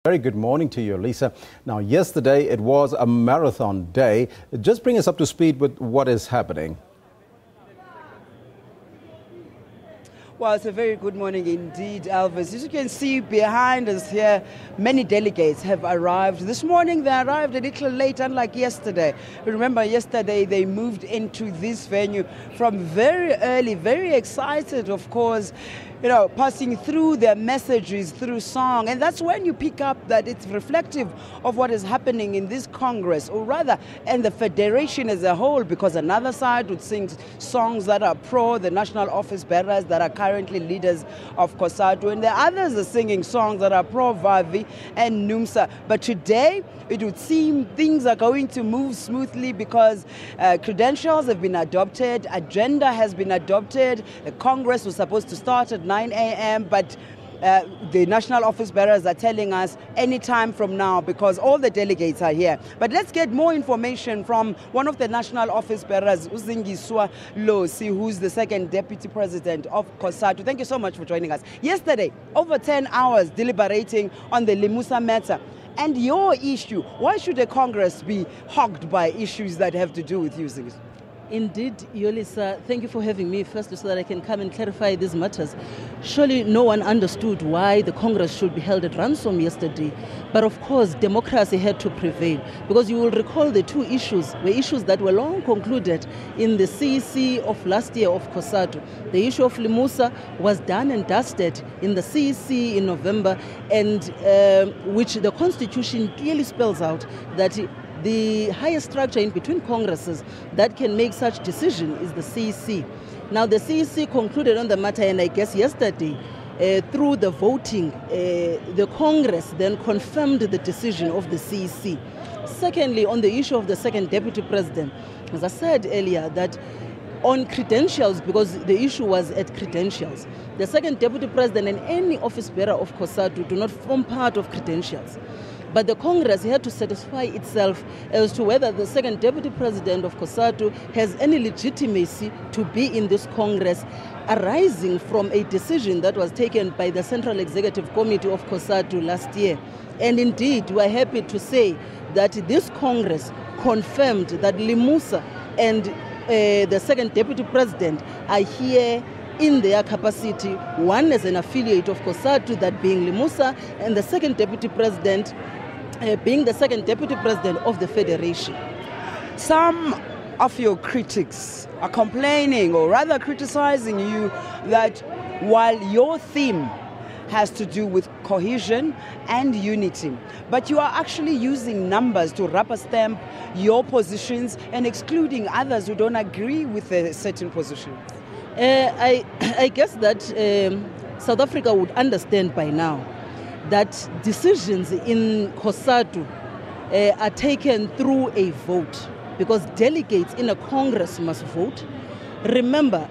Very good morning to you, Yolisa. Now, yesterday it was a marathon day. Just bring us up to speed with what is happening. Well, it's a very good morning indeed, Elvis. As you can see behind us here, many delegates have arrived. This morning they arrived a little late, unlike yesterday. Remember, yesterday they moved into this venue from very early, very excited, of course, passing through their messages through song. And that's when you pick up that it's reflective of what is happening in this Congress, or rather, and the Federation as a whole, because another side would sing songs that are pro the national office bearers that are currently leaders of Cosatu, and the others are singing songs that are pro Vavi and NUMSA. But today, it would seem things are going to move smoothly because credentials have been adopted, agenda has been adopted. The Congress was supposed to start at 9 a.m., but the national office bearers are telling us any time from now because all the delegates are here. But let's get more information from one of the national office bearers, Zingiswa Losi, who's the second deputy president of Cosatu. Thank you so much for joining us. Yesterday, over 10 hours deliberating on the Limusa matter. And your issue, why should a Congress be hogged by issues that have to do with you, Zingiswa? Indeed, Yolisa, thank you for having me first so that I can come and clarify these matters. Surely no one understood why the Congress should be held at ransom yesterday. But of course, democracy had to prevail. Because you will recall the two issues were issues that were long concluded in the CEC of last year of Cosatu. The issue of Limusa was done and dusted in the CEC in November, and which the Constitution clearly spells out that the highest structure in between Congresses that can make such decision is the CEC. Now, the CEC concluded on the matter, and I guess yesterday, through the voting, the Congress then confirmed the decision of the CEC. Secondly, on the issue of the second deputy president, as I said earlier, that on credentials, because the issue was at credentials, the second deputy president and any office bearer of Cosatu do not form part of credentials. But the Congress had to satisfy itself as to whether the second deputy president of Cosatu has any legitimacy to be in this Congress, arising from a decision that was taken by the Central Executive Committee of Cosatu last year. And indeed, we are happy to say that this Congress confirmed that Limusa and the second deputy president are here in their capacity, one as an affiliate of Cosatu, that being Limusa, and the second deputy president being the second deputy president of the Federation. Some of your critics are complaining, or rather criticizing you, that while your theme has to do with cohesion and unity, but you are actually using numbers to rubber stamp your positions and excluding others who don't agree with a certain position. I guess that South Africa would understand by now that decisions in Cosatu are taken through a vote, because delegates in a Congress must vote. Remember,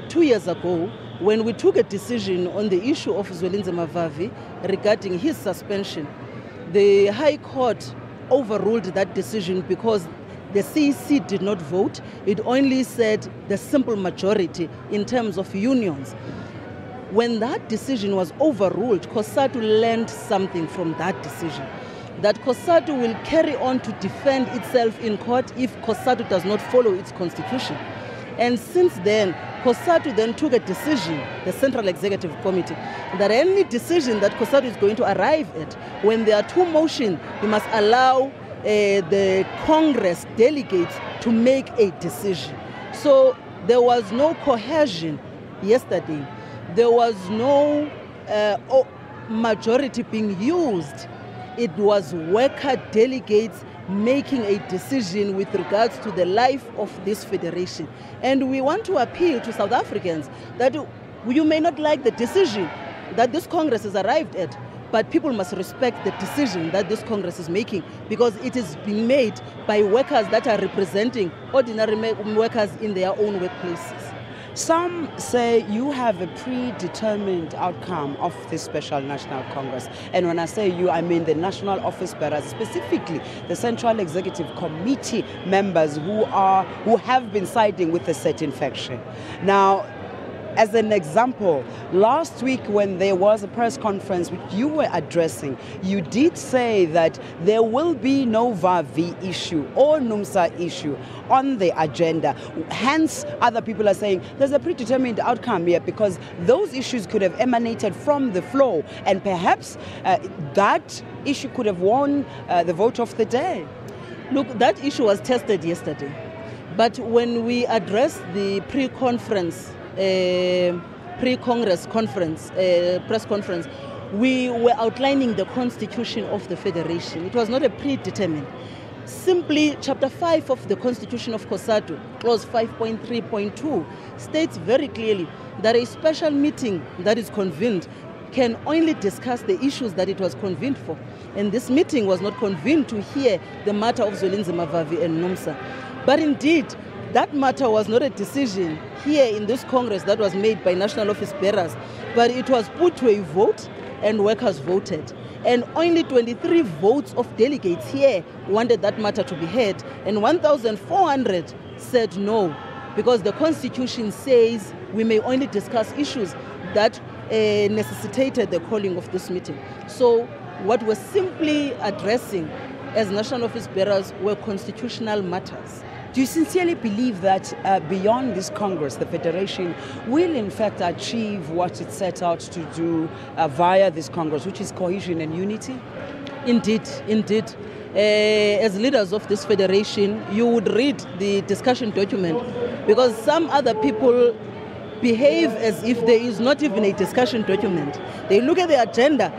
2 years ago, when we took a decision on the issue of Yolisa Njamela regarding his suspension, the High Court overruled that decision because the CEC did not vote. It only said the simple majority in terms of unions. When that decision was overruled, Cosatu learned something from that decision, that Cosatu will carry on to defend itself in court if Cosatu does not follow its constitution. And since then, Cosatu then took a decision, the Central Executive Committee, that any decision that Cosatu is going to arrive at, when there are two motions, you must allow the Congress delegates to make a decision. So there was no cohesion yesterday. There was no majority being used. It was worker delegates making a decision with regards to the life of this federation. And we want to appeal to South Africans that you may not like the decision that this Congress has arrived at, but people must respect the decision that this Congress is making, because it is being made by workers that are representing ordinary workers in their own workplaces. Some say you have a predetermined outcome of this special National Congress. And when I say you, I mean the national office bearers, specifically the Central Executive Committee members who have been siding with a certain faction. Now, As an example, last week when there was a press conference which you were addressing, you did say that there will be no VAVI issue or NUMSA issue on the agenda. Hence, other people are saying there's a predetermined outcome here because those issues could have emanated from the floor, and perhaps that issue could have won the vote of the day. Look, that issue was tested yesterday. But when we addressed the pre-Congress press conference, we were outlining the constitution of the Federation. It was not a predetermined. Simply, Chapter 5 of the Constitution of Cosatu, Clause 5.3.2, states very clearly that a special meeting that is convened can only discuss the issues that it was convened for. And this meeting was not convened to hear the matter of Zolinzima Vavi and NUMSA. But indeed, that matter was not a decision here in this Congress that was made by national office bearers, but it was put to a vote and workers voted. And only 23 votes of delegates here wanted that matter to be heard, and 1,400 said no, because the Constitution says we may only discuss issues that necessitated the calling of this meeting. So what we're simply addressing as national office bearers were constitutional matters. Do you sincerely believe that beyond this Congress, the Federation will in fact achieve what it set out to do via this Congress, which is cohesion and unity? Indeed, indeed. As leaders of this Federation, you would read the discussion document, because some other people behave as if there is not even a discussion document. They look at the agenda,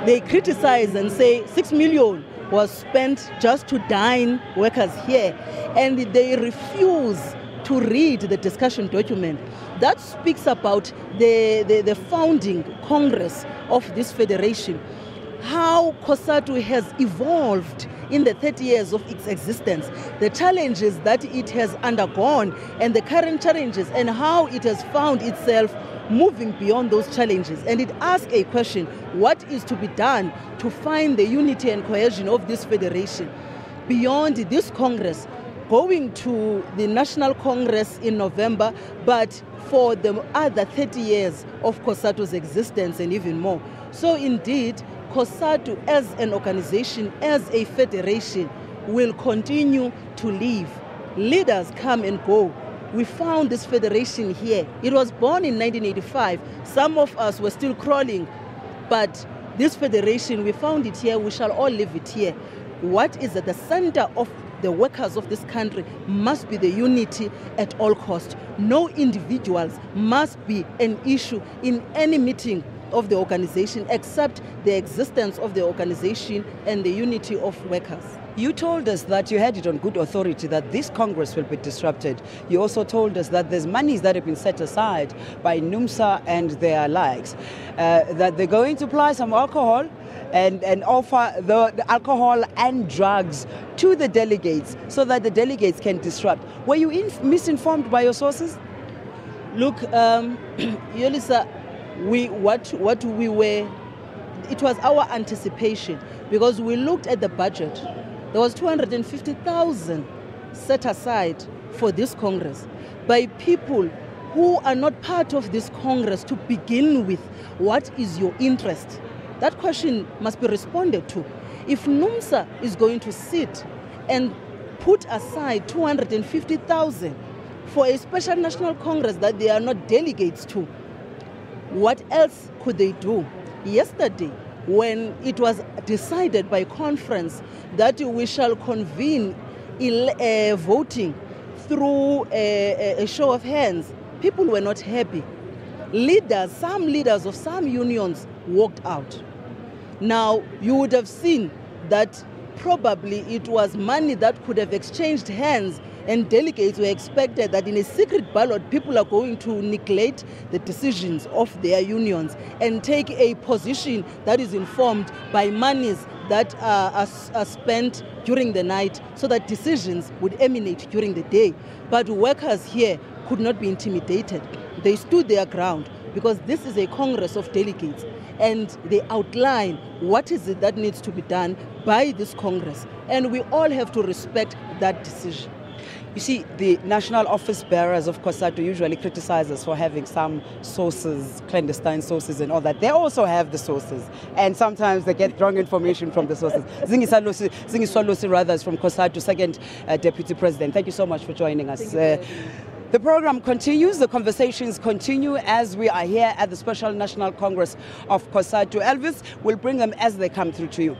they criticize and say 6 million was spent just to dine workers here, and they refuse to read the discussion document. That speaks about the founding Congress of this Federation, how Cosatu has evolved in the 30 years of its existence, the challenges that it has undergone and the current challenges, and how it has found itself moving beyond those challenges. And it asks a question: what is to be done to find the unity and cohesion of this Federation beyond this Congress, going to the National Congress in November, but for the other 30 years of Cosatu's existence and even more. So indeed, Cosatu as an organization, as a federation, will continue to live. Leaders come and go. We found this federation here. It was born in 1985. Some of us were still crawling, but this federation, we found it here. We shall all live it here. What is at the center of the workers of this country must be the unity at all costs. No individuals must be an issue in any meeting of the organization except the existence of the organization and the unity of workers. You told us that you had it on good authority that this Congress will be disrupted. You also told us that there's monies that have been set aside by NUMSA and their likes, that they're going to apply some alcohol and offer the alcohol and drugs to the delegates so that the delegates can disrupt. Were you misinformed by your sources? Look, Yolisa, it was our anticipation, because we looked at the budget. There was 250,000 set aside for this Congress by people who are not part of this Congress to begin with. What is your interest? That question must be responded to. If NUMSA is going to sit and put aside 250,000 for a special national Congress that they are not delegates to, what else could they do? Yesterday, when it was decided by conference that we shall convene voting through a show of hands, people were not happy. Some leaders of some unions walked out. Now, you would have seen that probably it was money that could have exchanged hands, and delegates were expected that in a secret ballot, people are going to neglect the decisions of their unions and take a position that is informed by monies that are spent during the night, so that decisions would emanate during the day. But workers here could not be intimidated. They stood their ground, because this is a Congress of delegates, and they outline what is it that needs to be done by this Congress. And we all have to respect that decision. You see, the national office bearers of Cosatu usually criticize us for having some sources, clandestine sources and all that. They also have the sources, and sometimes they get wrong information from the sources. Zingiswa Losi rather is from Cosatu, second Deputy President. Thank you so much for joining us. The program continues, the conversations continue as we are here at the Special National Congress of Cosatu. Elvis will bring them as they come through to you.